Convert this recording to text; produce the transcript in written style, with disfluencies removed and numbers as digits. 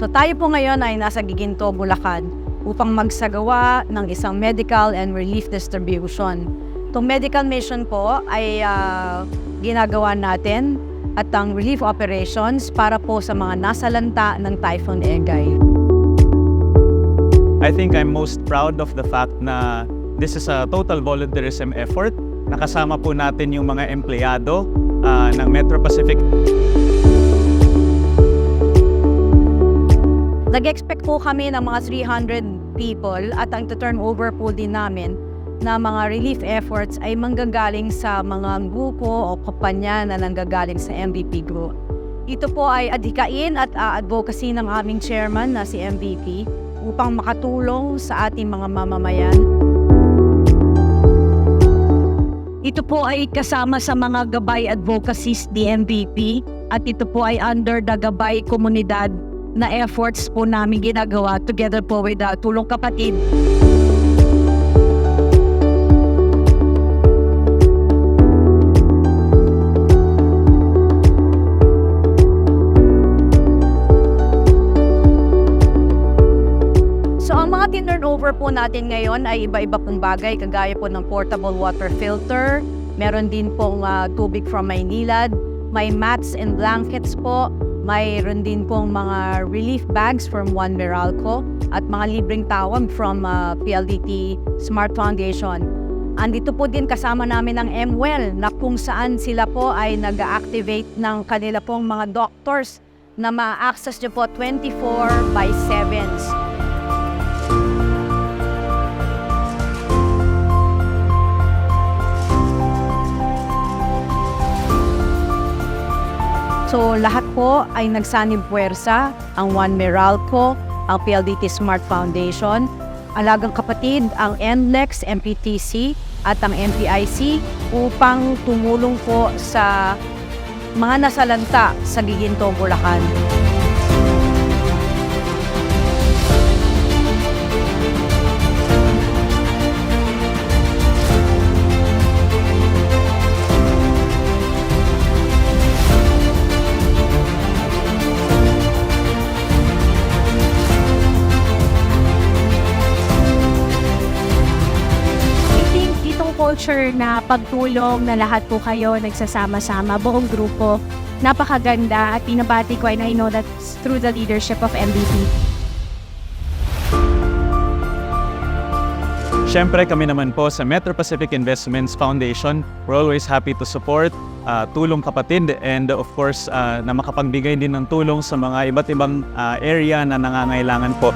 tayo po ngayon ay nasa Giginto, Bulacan upang magsagawa ng isang medical and relief distribution. Itong medical mission po ay ginagawa natin at ang relief operations para po sa mga nasalanta ng Typhoon Egay. I think I'm most proud of the fact na this is a total volunteerism effort. Nakasama po natin yung mga empleyado ng Metro Pacific. Nag-expect po kami ng mga 300 people at ang turnover po din namin na mga relief efforts ay manggagaling sa mga grupo o kumpanya na nanggagaling sa MVP Group. Ito po ay adhikain at advocacy ng aming chairman na si MVP upang makatulong sa ating mga mamamayan. Ito po ay kasama sa mga gabay advocacies ni MVP at ito po ay under the gabay komunidad na efforts po namin ginagawa together po with Tulong Kapatid. So ang mga tin-turnover po natin ngayon ay iba-iba pong bagay kagaya po ng portable water filter, meron din pong tubig from Maynilad, may mats and blankets po, mayroon din pong mga relief bags from One Meralco at mga libreng tawag from PLDT Smart Foundation. Andito po din kasama namin ang MWell na kung saan sila po ay nag-activate ng kanila pong mga doctors na ma-access nyo po 24/7. So lahat po ay nagsanib puwersa, ang One Meralco, ang PLDT Smart Foundation, Alagang Kapatid, ang NLEX, MPTC at ang MPIC upang tumulong po sa mga nasalanta sa Giginto, Bulacan. Culture na pagtulong na lahat po kayo nagsasama-sama, buong grupo. Napakaganda at pinabati ko and I know that's through the leadership of MVP. Siyempre kami naman po sa Metro Pacific Investments Foundation, we're always happy to support Tulong Kapatid and of course na makapagbigay din ng tulong sa mga iba't ibang area na nangangailangan po.